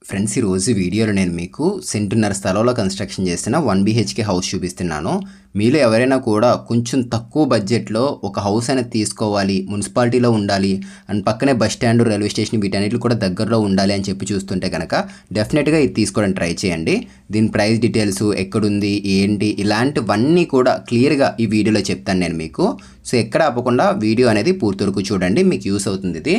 Friends, ఈరోజు వీడియోలో నేను మీకు సెంటున్నర స్థలంలో కన్స్ట్రక్షన్ చేసిన 1 BHK హౌస్ చూపిస్తున్నాను. మీలో ఎవరైనా కూడా కొంచెం తక్కువ బడ్జెట్లో ఒక హౌస్ అనేది తీసుకోవాలి, మున్సిపాలిటీలో ఉండాలి అండ్ పక్కనే బస్ స్టాండ్, రైల్వే స్టేషన్ వీటన్నిటిలో కూడా దగ్గరలో ఉండాలి అని చెప్పి చూస్తుంటే కనుక డెఫినెట్గా ఇది తీసుకోవడానికి ట్రై చేయండి. దీని ప్రైస్ డీటెయిల్స్, ఎక్కడుంది, ఏంటి, ఇలాంటివన్నీ కూడా క్లియర్గా ఈ వీడియోలో చెప్తాను నేను మీకు. సో ఎక్కడ ఆపకుండా వీడియో అనేది పూర్తి వరకు చూడండి, మీకు యూస్ అవుతుంది ఇది.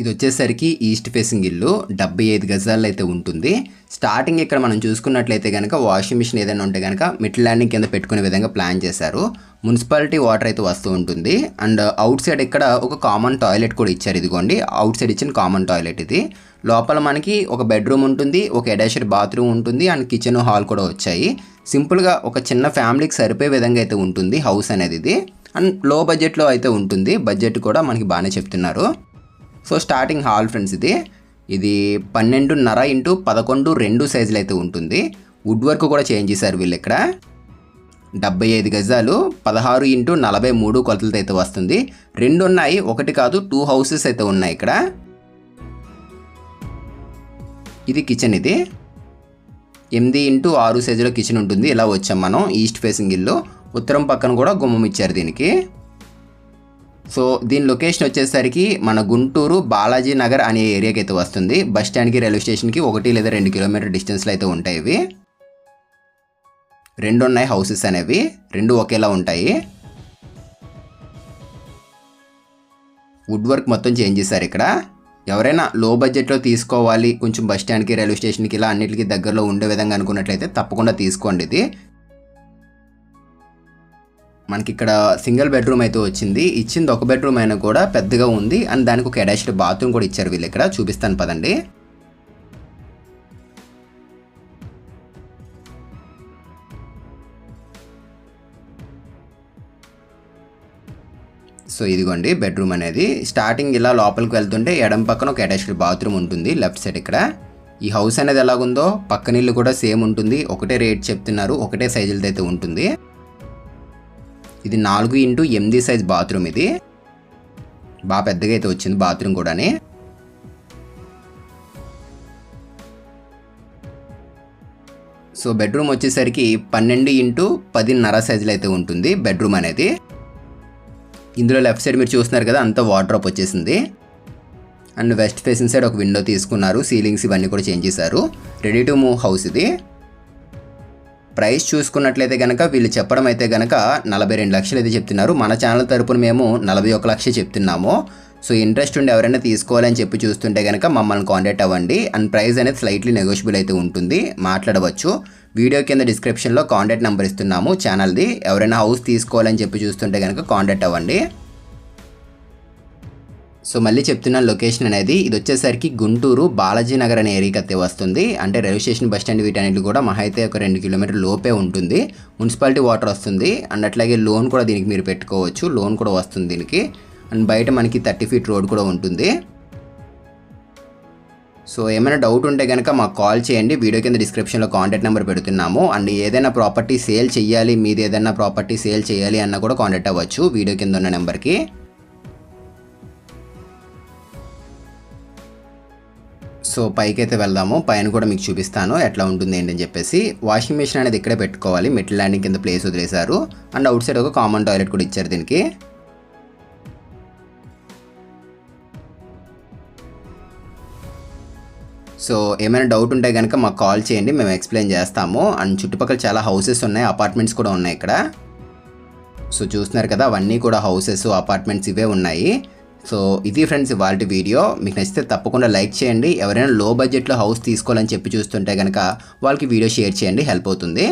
ఇది వచ్చేసరికి ఈస్ట్ ఫేసింగ్ ఇల్లు 75 గజాల్లో అయితే ఉంటుంది. స్టార్టింగ్ ఇక్కడ మనం చూసుకున్నట్లయితే కనుక వాషింగ్ మిషన్ ఏదైనా ఉంటే కనుక మిడ్ ల్యాండింగ్ కింద పెట్టుకునే విధంగా ప్లాన్ చేశారు. మున్సిపాలిటీ వాటర్ అయితే వస్తూ ఉంటుంది. అండ్ అవుట్ సైడ్ ఇక్కడ ఒక కామన్ టాయిలెట్ కూడా ఇచ్చారు. ఇదిగోండి అవుట్ సైడ్ ఇచ్చిన కామన్ టాయిలెట్ ఇది. లోపల మనకి ఒక బెడ్రూమ్ ఉంటుంది, ఒక అటాచ్డ్ బాత్రూమ్ ఉంటుంది అండ్ కిచెన్, హాల్ కూడా వచ్చాయి. సింపుల్గా ఒక చిన్న ఫ్యామిలీకి సరిపోయే విధంగా అయితే ఉంటుంది హౌస్ అనేది ఇది. అండ్ లో బడ్జెట్లో అయితే ఉంటుంది, బడ్జెట్ కూడా మనకి బాగానే చెప్తున్నారు. సో స్టార్టింగ్ హాల్ ఫ్రెండ్స్ ఇది 12.5 x 11 2 సైజులు అయితే ఉంటుంది. వుడ్ వర్క్ కూడా చేంజ్ చేశారు వీళ్ళు. ఇక్కడ 75 గజాలు 16 x 43 కొలతలతో అయితే వస్తుంది. 2 ఉన్నాయి, ఒకటి కాదు, 2 హౌసెస్ అయితే ఉన్నాయి ఇక్కడ. ఇది కిచెన్. ఇది 8 x 6 సైజులో కిచెన్ ఉంటుంది. ఇలా వచ్చాం మనం. ఈస్ట్ ఫేసింగ్ ఇల్లు, ఉత్తరం పక్కన కూడా గుమ్మం ఇచ్చారు దీనికి. సో దీని లొకేషన్ వచ్చేసరికి మన గుంటూరు బాలాజీ నగర్ అనే ఏరియాకి అయితే వస్తుంది. బస్ స్టాండ్కి, రైల్వే స్టేషన్కి 1 లేదా 2 కిలోమీటర్ డిస్టెన్స్లో అయితే ఉంటాయి. ఇవి 2 ఉన్నాయి హౌసెస్ అనేవి, 2 ఒకేలా ఉంటాయి. వుడ్ వర్క్ మొత్తం చేంజ్ చేశారు ఇక్కడ. ఎవరైనా లో బడ్జెట్లో తీసుకోవాలి, కొంచెం బస్ స్టాండ్కి, రైల్వే స్టేషన్కి ఇలా అన్నిటికీ దగ్గరలో ఉండే విధంగా అనుకున్నట్లయితే తప్పకుండా తీసుకోండి. ఇది మనకి ఇక్కడ సింగిల్ బెడ్రూమ్ అయితే వచ్చింది. ఇచ్చింది ఒక బెడ్రూమ్ అయినా కూడా పెద్దగా ఉంది అండ్ దానికి ఒక అటాచ్డ్ బాత్రూమ్ కూడా ఇచ్చారు వీళ్ళు. ఇక్కడ చూపిస్తాను పదండి. సో ఇదిగోండి బెడ్రూమ్ అనేది. స్టార్టింగ్ ఇలా లోపలికి వెళ్తుంటే ఎడం పక్కన ఒక అటాచ్డ్ బాత్రూమ్ ఉంటుంది లెఫ్ట్ సైడ్. ఇక్కడ ఈ హౌస్ అనేది ఎలాగుందో పక్కన ఇల్లు కూడా సేమ్ ఉంటుంది. ఒకటే రేట్ చెప్తున్నారు, ఒకటే సైజులతో అయితే ఉంటుంది. ఇది 4 x 8 సైజ్ బాత్రూమ్. ఇది బాగా పెద్దగా అయితే వచ్చింది బాత్రూమ్ కూడాని. సో బెడ్రూమ్ వచ్చేసరికి 12 x 10.5 సైజులో అయితే ఉంటుంది బెడ్రూమ్ అనేది. ఇందులో లెఫ్ట్ సైడ్ మీరు చూస్తున్నారు కదా, అంతా వార్డ్రోబ్ వచ్చేసింది. అండ్ వెస్ట్ ఫేసింగ్ సైడ్ ఒక విండో తీసుకున్నారు. సీలింగ్స్ ఇవన్నీ కూడా చేంజ్ చేశారు. రెడీ టు మూవ్ హౌస్ ఇది. ప్రైస్ చూసుకున్నట్లయితే కనుక వీళ్ళు చెప్పడం అయితే కనుక 42 లక్షలు అయితే చెప్తున్నారు. మన ఛానల్ తరపున మేము 41 లక్షలు చెప్తున్నాము. సో ఇంట్రెస్ట్ ఉండి ఎవరైనా తీసుకోవాలని చెప్పి చూస్తుంటే కనుక మమ్మల్ని కాంటాక్ట్ అవ్వండి. అండ్ ప్రైస్ అనేది స్లైట్లీ నెగోషియబుల్ అయితే ఉంటుంది, మాట్లాడవచ్చు. వీడియో కింద డిస్క్రిప్షన్లో కాంటాక్ట్ నెంబర్ ఇస్తున్నాము ఛానల్ది. ఎవరైనా హౌస్ తీసుకోవాలని చెప్పి చూస్తుంటే కనుక కాంటాక్ట్ అవ్వండి. సో మళ్ళీ చెప్తున్నాను లొకేషన్ అనేది. ఇది వచ్చేసరికి గుంటూరు బాలాజీ నగర్ అనే ఏరియాకి అయితే వస్తుంది. అంటే రైల్వే స్టేషన్, బస్ స్టాండ్ వీటన్నిటి కూడా మహా అయితే ఒక 2 కిలోమీటర్ లోపే ఉంటుంది. మున్సిపాలిటీ వాటర్ వస్తుంది అండ్ అట్లాగే లోన్ కూడా దీనికి మీరు పెట్టుకోవచ్చు. లోన్ కూడా వస్తుంది దీనికి. అండ్ బయట మనకి 30 ఫీట్ రోడ్ కూడా ఉంటుంది. సో ఏమైనా డౌట్ ఉంటే కనుక మాకు కాల్ చేయండి. వీడియో కింద డిస్క్రిప్షన్లో కాంటాక్ట్ నెంబర్ పెడుతున్నాము. అండ్ ఏదైనా ప్రాపర్టీ సేల్ చేయాలి, మీది ఏదైనా ప్రాపర్టీ సేల్ చేయాలి అన్న కూడా కాంటాక్ట్ అవ్వచ్చు వీడియో కింద ఉన్న నెంబర్కి. సో పైకి అయితే వెళ్దాము. పైన కూడా మీకు చూపిస్తాను ఎట్లా ఉంటుంది ఏంటని చెప్పేసి. వాషింగ్ మిషన్ అనేది ఇక్కడే పెట్టుకోవాలి. మిడ్ ల్యాండింగ్ కింద ప్లేస్ వదిలేశారు. అండ్ అవుట్ సైడ్ ఒక కామన్ టాయిలెట్ కూడా ఇచ్చారు దీనికి. సో ఏమైనా డౌట్ ఉంటే కనుక మాకు కాల్ చేయండి, మేము ఎక్స్ప్లెయిన్ చేస్తాము. అండ్ చుట్టుపక్కల చాలా హౌసెస్ ఉన్నాయి, అపార్ట్మెంట్స్ కూడా ఉన్నాయి ఇక్కడ. సో చూస్తున్నారు కదా, అవన్నీ కూడా హౌసెస్, అపార్ట్మెంట్స్ ఇవే ఉన్నాయి. సో ఇది ఫ్రెండ్స్ ఇవాల్టి వీడియో. మీకు నచ్చితే తప్పకుండా లైక్ చేయండి. ఎవరైనా లో బడ్జెట్లో హౌస్ తీసుకోవాలని చెప్పి చూస్తుంటే కనుక వాళ్ళకి వీడియో షేర్ చేయండి, హెల్ప్ అవుతుంది.